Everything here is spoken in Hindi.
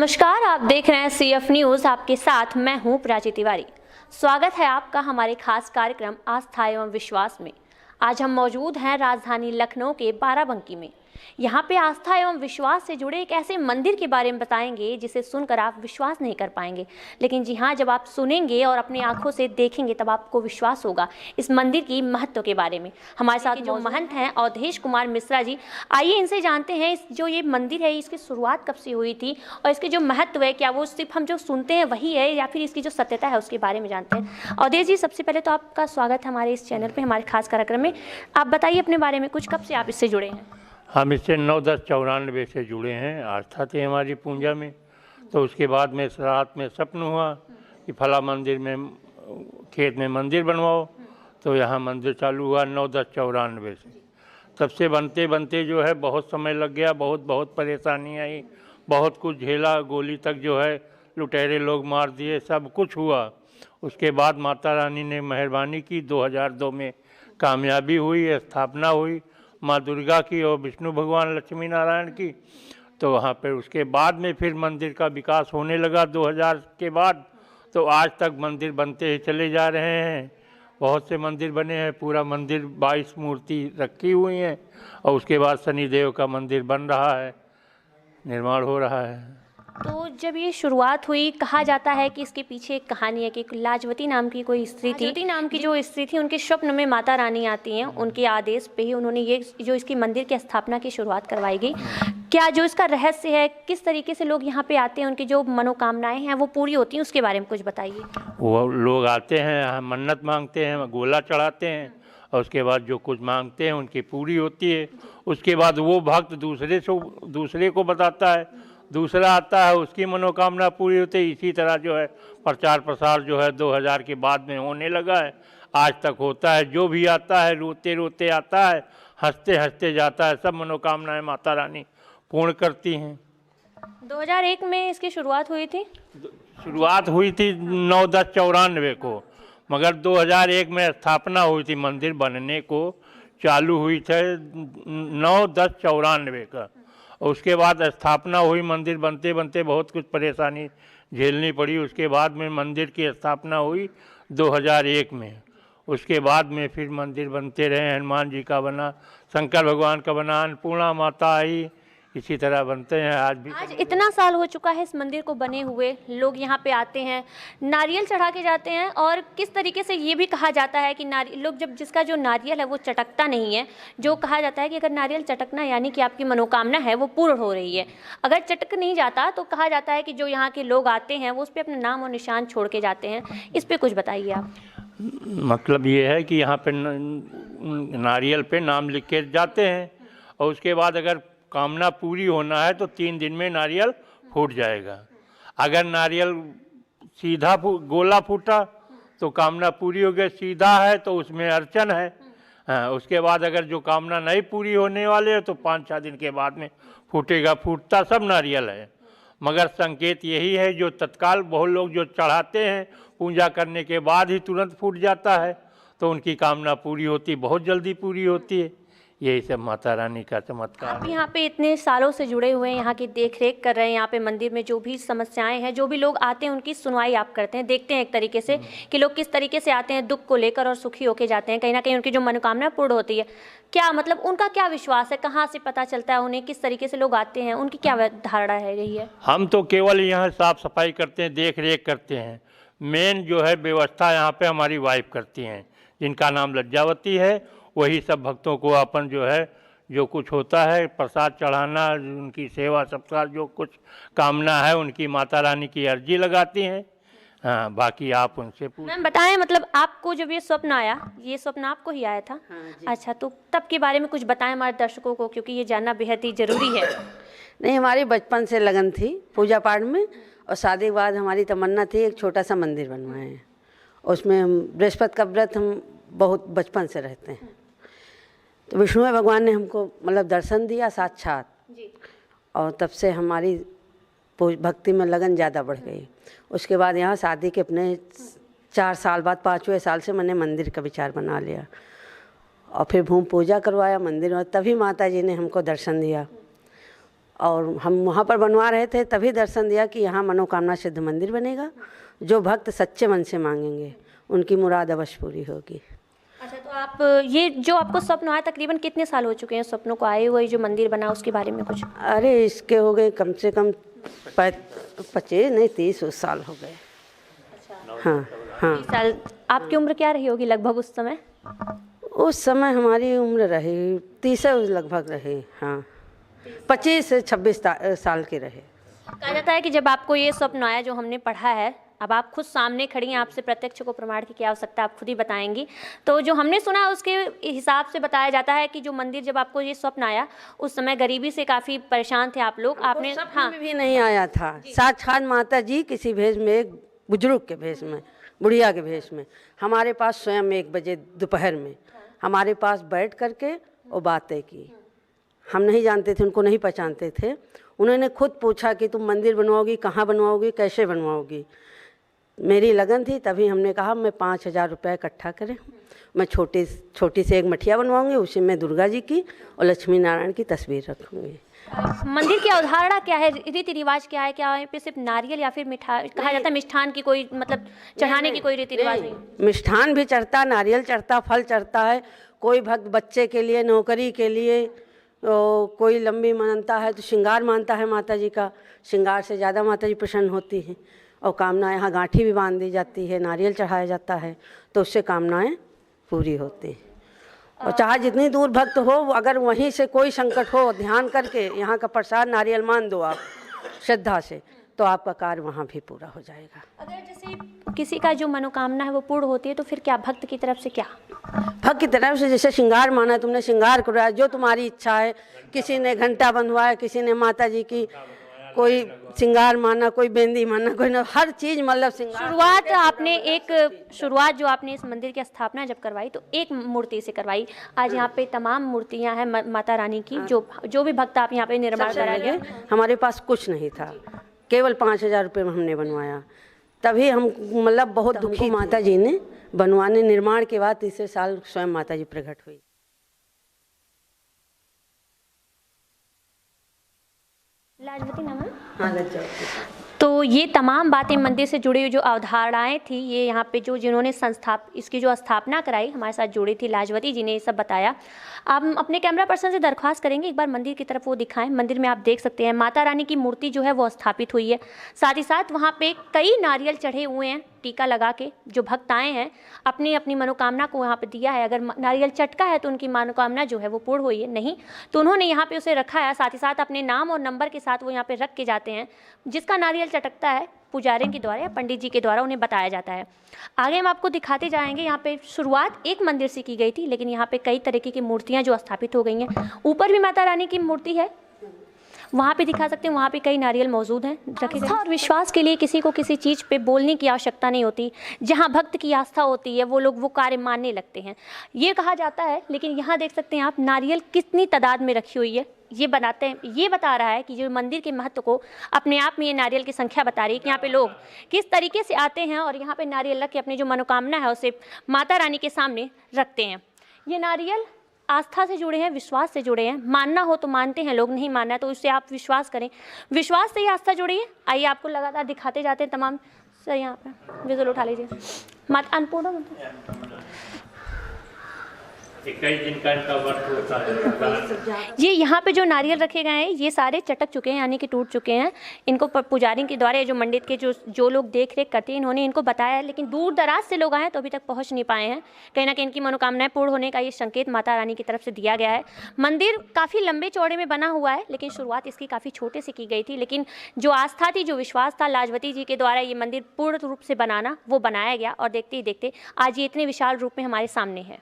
नमस्कार, आप देख रहे हैं CF न्यूज़। आपके साथ मैं हूं प्राची तिवारी। स्वागत है आपका हमारे खास कार्यक्रम आस्था एवं विश्वास में। आज हम मौजूद हैं राजधानी लखनऊ के बाराबंकी में। यहाँ पे आस्था एवं विश्वास से जुड़े एक ऐसे मंदिर के बारे में बताएंगे जिसे सुनकर आप विश्वास नहीं कर पाएंगे, लेकिन जी हाँ, जब आप सुनेंगे और अपनी आंखों से देखेंगे तब आपको विश्वास होगा इस मंदिर की महत्व के बारे में। हमारे साथ जो महंत हैं अवधेश कुमार मिश्रा जी, आइए इनसे जानते हैं इस जो ये मंदिर है इसकी शुरुआत कब से हुई थी और इसके जो महत्व है, क्या वो सिर्फ हम जो सुनते हैं वही है या फिर इसकी जो सत्यता है उसके बारे में जानते हैं। अवधेश जी, सबसे पहले तो आपका स्वागत है हमारे इस चैनल पर, हमारे खास कार्यक्रम में। आप बताइए अपने बारे में कुछ, कब से आप इससे जुड़े हैं? हम इससे 9/10/94 से जुड़े हैं। आस्था थी हमारी पूजा में। तो उसके बाद में रात में स्वप्न हुआ कि फला मंदिर में खेत में मंदिर बनवाओ, तो यहाँ मंदिर चालू हुआ 9/10/94 से। तब से बनते बनते जो है बहुत समय लग गया, बहुत परेशानी आई, बहुत कुछ झेला, गोली तक जो है लुटेरे लोग मार दिए, सब कुछ हुआ। उसके बाद माता रानी ने मेहरबानी की, 2002 में कामयाबी हुई, स्थापना हुई माँ दुर्गा की और विष्णु भगवान लक्ष्मी नारायण की। तो वहाँ पर उसके बाद में फिर मंदिर का विकास होने लगा 2000 के बाद। तो आज तक मंदिर बनते ही चले जा रहे हैं। बहुत से मंदिर बने हैं, पूरा मंदिर 22 मूर्ति रखी हुई हैं। और उसके बाद शनिदेव का मंदिर बन रहा है, निर्माण हो रहा है। तो जब ये शुरुआत हुई, कहा जाता है कि इसके पीछे एक कहानी है कि लाजवती नाम की कोई स्त्री थी। लाजवती नाम की जो स्त्री थी, उनके स्वप्न में माता रानी आती हैं, उनके आदेश पे ही उन्होंने ये जो इसकी मंदिर की स्थापना की शुरुआत करवाई गई। क्या जो इसका रहस्य है, किस तरीके से लोग यहाँ पे आते हैं, उनकी जो मनोकामनाएं हैं वो पूरी होती हैं, उसके बारे में कुछ बताइए। वो लोग आते हैं, मन्नत मांगते हैं, गोला चढ़ाते हैं और उसके बाद जो कुछ मांगते हैं उनकी पूरी होती है। उसके बाद वो भक्त दूसरे को बताता है, दूसरा आता है, उसकी मनोकामना पूरी होती है। इसी तरह जो है प्रचार प्रसार जो है 2000 के बाद में होने लगा है, आज तक होता है। जो भी आता है रोते रोते आता है, हंसते हंसते जाता है। सब मनोकामनाएं माता रानी पूर्ण करती हैं। 2001 में इसकी शुरुआत हुई थी। शुरुआत हुई थी 9/10/94 को, मगर 2001 में स्थापना हुई थी। मंदिर बनने को चालू हुई थे 9/10/94 का। उसके बाद स्थापना हुई। मंदिर बनते बनते बहुत कुछ परेशानी झेलनी पड़ी। उसके बाद में मंदिर की स्थापना हुई 2001 में। उसके बाद में फिर मंदिर बनते रहे। हनुमान जी का बना, शंकर भगवान का बना, अन्नपूर्णा माता आई, इसी तरह बनते हैं आज भी। आज इतना साल हो चुका है इस मंदिर को बने हुए, लोग यहाँ पे आते हैं, नारियल चढ़ा के जाते हैं। और किस तरीके से ये भी कहा जाता है कि लोग जब जिसका जो नारियल है वो चटकता नहीं है, जो कहा जाता है कि अगर नारियल चटकना यानी कि आपकी मनोकामना है वो पूर्ण हो रही है। अगर चटक नहीं जाता तो कहा जाता है कि जो यहाँ के लोग आते हैं वो उस पर अपना नाम और निशान छोड़ के जाते हैं। इस पर कुछ बताइए आप। मतलब ये है कि यहाँ पे नारियल पे नाम लिख के जाते हैं और उसके बाद अगर कामना पूरी होना है तो 3 दिन में नारियल फूट जाएगा। अगर नारियल सीधा गोला फूटा तो कामना पूरी हो गई, सीधा है तो उसमें अड़चन है। हाँ, उसके बाद अगर जो कामना नहीं पूरी होने वाले है तो 5-6 दिन के बाद में फूटेगा। फूटता सब नारियल है, मगर संकेत यही है जो तत्काल बहुत लोग जो चढ़ाते हैं पूजा करने के बाद ही तुरंत फूट जाता है, तो उनकी कामना पूरी होती, बहुत जल्दी पूरी होती है। यही सब माता रानी का चमत्कार। आप यहाँ पे इतने सालों से जुड़े हुए हैं, यहाँ की देख रेख कर रहे हैं, यहाँ पे मंदिर में जो भी समस्याएं हैं, जो भी लोग आते हैं उनकी सुनवाई आप करते हैं, देखते हैं एक तरीके से कि लोग किस तरीके से आते हैं दुख को लेकर और सुखी होके जाते हैं। कहीं ना कहीं उनकी जो मनोकामना पूर्ण होती है। क्या मतलब उनका क्या विश्वास है, कहाँ से पता चलता है उन्हें, किस तरीके से लोग आते हैं, उनकी क्या धारणा है रही है? हम तो केवल यहाँ साफ सफाई करते हैं, देख रेख करते हैं। मेन जो है व्यवस्था यहाँ पे हमारी वाइफ करती हैं, जिनका नाम लज्जावती है। वही सब भक्तों को अपन जो है जो कुछ होता है प्रसाद चढ़ाना, उनकी सेवा सत्कार, जो कुछ कामना है उनकी माता रानी की अर्जी लगाती हैं। हाँ, बाकी आप उनसे पूछ। मैम बताएं, मतलब आपको जब ये स्वप्न आया, ये स्वप्न आपको ही आया था? हाँ जी। अच्छा, तो तब के बारे में कुछ बताएं हमारे दर्शकों को, क्योंकि ये जानना बेहद ही जरूरी है। नहीं, हमारी बचपन से लगन थी पूजा पाठ में, और शादी के बाद हमारी तमन्ना थी एक छोटा सा मंदिर बनवाएं। उसमें हम बृहस्पति का व्रत हम बहुत बचपन से रहते हैं। तो विष्णु भगवान ने हमको मतलब दर्शन दिया साक्षात, और तब से हमारी भक्ति में लगन ज़्यादा बढ़ गई। उसके बाद यहाँ शादी के अपने 4 साल बाद, 5वें साल से मैंने मंदिर का विचार बना लिया और फिर भूमि पूजा करवाया मंदिर में। तभी माता जी ने हमको दर्शन दिया और हम वहाँ पर बनवा रहे थे, तभी दर्शन दिया कि यहाँ मनोकामना सिद्ध मंदिर बनेगा। जो भक्त सच्चे मन से मांगेंगे उनकी मुराद अवश्य पूरी होगी। अच्छा, तो आप ये जो आपको स्वप्न आया, तकरीबन कितने साल हो चुके हैं स्वप्नों को आए हुए? जो मंदिर बना उसके बारे में कुछ? अरे इसके हो गए कम से कम 25 नहीं 30 साल हो गए। हाँ हाँ। 30 साल। आपकी उम्र क्या रही होगी लगभग उस समय? उस समय हमारी उम्र रही 30 लगभग रही। हाँ, 25 से 26 साल के रहे। कहा जाता है कि जब आपको ये स्वप्न आया जो हमने पढ़ा है, अब आप खुद सामने खड़ी हैं, आपसे प्रत्यक्ष को प्रमाण की क्या आवश्यकता, आप खुद ही बताएंगी। तो जो हमने सुना उसके हिसाब से बताया जाता है कि जो मंदिर, जब आपको ये स्वप्न आया उस समय गरीबी से काफ़ी परेशान थे आप लोग। आपने हाँ भी नहीं आया था, साक्षात माता जी किसी भेष में, एक बुजुर्ग के भेष में, बुढ़िया के भेष में हमारे पास स्वयं 1 बजे दोपहर में हमारे पास बैठ करके और बातें की। हम नहीं जानते थे, उनको नहीं पहचानते थे। उन्होंने खुद पूछा कि तुम मंदिर बनवाओगी, कहाँ बनवाओगी, कैसे बनवाओगी। मेरी लगन थी, तभी हमने कहा मैं 5000 रुपये इकट्ठा करें, मैं छोटी सी एक मठिया बनवाऊंगी, उसी में दुर्गा जी की और लक्ष्मी नारायण की तस्वीर रखूंगी। मंदिर की अवधारणा क्या है, रीति रिवाज क्या है? क्या पे सिर्फ नारियल या फिर मिठाई, कहा जाता है मिष्ठान की कोई मतलब चढ़ाने की कोई रीति रिवाज नहीं? मिष्ठान भी चढ़ता, नारियल चढ़ता, फल चढ़ता है। कोई भक्त बच्चे के लिए, नौकरी के लिए, कोई लंबी मानता है तो श्रृंगार मानता है माता जी का। श्रृंगार से ज़्यादा माता जी प्रसन्न होती हैं। और कामना, यहाँ गांठी भी बांध दी जाती है, नारियल चढ़ाया जाता है, तो उससे कामनाएं पूरी होती हैं। और चाहे जितनी दूर भक्त हो, अगर वहीं से कोई संकट हो, ध्यान करके यहाँ का प्रसाद नारियल मान दो आप श्रद्धा से, तो आपका कार्य वहाँ भी पूरा हो जाएगा। अगर जैसे किसी का जो मनोकामना है वो पूर्ण होती है, तो फिर क्या भक्त की तरफ से क्या? भक्त की तरफ से जैसे श्रृंगार माना, तुमने श्रृंगार करवाया, जो तुम्हारी इच्छा है। किसी ने घंटा बंधवाया, किसी ने माता जी की कोई श्रृंगार माना, कोई बेंदी माना, कोई न, हर चीज़ मतलब श्रृंगार। शुरुआत जो आपने इस मंदिर की स्थापना जब करवाई तो एक मूर्ति से करवाई। आज यहाँ पे तमाम मूर्तियाँ हैं माता रानी की, जो भी भक्त आप यहाँ पे निर्माण कराएंगे। हमारे पास कुछ नहीं था, केवल 5000 रुपये में हमने बनवाया। तभी हम मतलब बहुत दुखी, माता जी ने बनवाने, निर्माण के बाद 3 साल स्वयं माता जी प्रकट हुई। लाजवती नाम है? हाँ, लाजवती। तो ये तमाम बातें मंदिर से जुड़ी हुई जो अवधारणाएं थी, ये यहाँ पे जिन्होंने इसकी जो स्थापना कराई हमारे साथ जुड़ी थी, लाजवती जी ने ये सब बताया। आप अपने कैमरा पर्सन से दरख्वास्त करेंगे एक बार मंदिर की तरफ वो दिखाएं। मंदिर में आप देख सकते हैं माता रानी की मूर्ति जो है वो स्थापित हुई है। साथ ही साथ वहाँ पे कई नारियल चढ़े हुए हैं टीका लगा के। जो भक्त आए हैं अपनी अपनी मनोकामना को यहाँ पे दिया है। अगर नारियल चटका है तो उनकी मनोकामना जो है वो पूर्ण हुई है, नहीं तो उन्होंने यहाँ पे उसे रखा है। साथ ही साथ अपने नाम और नंबर के साथ वो यहाँ पे रख के जाते हैं। जिसका नारियल चटकता है पुजारी के द्वारा या पंडित जी के द्वारा उन्हें बताया जाता है। आगे हम आपको दिखाते जाएंगे। यहाँ पे शुरुआत एक मंदिर से की गई थी, लेकिन यहाँ पे कई तरीके की मूर्तियाँ जो स्थापित हो गई हैं। ऊपर भी माता रानी की मूर्ति है, वहाँ पे दिखा सकते हैं, वहाँ पे कई नारियल मौजूद हैं रखे गए। और विश्वास के लिए किसी को किसी चीज़ पे बोलने की आवश्यकता नहीं होती। जहाँ भक्त की आस्था होती है वो लोग वो कार्य मानने लगते हैं, ये कहा जाता है। लेकिन यहाँ देख सकते हैं आप नारियल कितनी तादाद में रखी हुई है। ये बता रहा है कि जो मंदिर के महत्व को अपने आप में ये नारियल की संख्या बता रही है कि यहाँ पे लोग किस तरीके से आते हैं और यहाँ पे नारियल रख के अपनी जो मनोकामना है उसे माता रानी के सामने रखते हैं। ये नारियल आस्था से जुड़े हैं, विश्वास से जुड़े हैं। मानना हो तो मानते हैं लोग, नहीं मानना है तो उससे आप विश्वास करें। विश्वास से ही आस्था जुड़ी है। आइए आपको लगातार दिखाते जाते हैं तमाम। सर यहाँ पे विजुअल उठा लीजिए। माता अन्नपूर्णा ये यहाँ पे जो नारियल रखे गए हैं ये सारे चटक चुके हैं, यानी कि टूट चुके हैं। इनको पुजारी के द्वारा जो मंदिर के जो लोग देख रेख करते हैं इन्होंने इनको बताया है, लेकिन दूर दराज से लोग आए हैं तो अभी तक पहुँच नहीं पाए हैं। कहीं ना कहीं इनकी मनोकामनाएं पूर्ण होने का ये संकेत माता रानी की तरफ से दिया गया है। मंदिर काफ़ी लंबे चौड़े में बना हुआ है, लेकिन शुरुआत इसकी काफ़ी छोटे से की गई थी। लेकिन जो आस्था थी, जो विश्वास था लाजवती जी के द्वारा ये मंदिर पूर्ण रूप से बनाना, वो बनाया गया और देखते ही देखते आज ये इतने विशाल रूप में हमारे सामने है।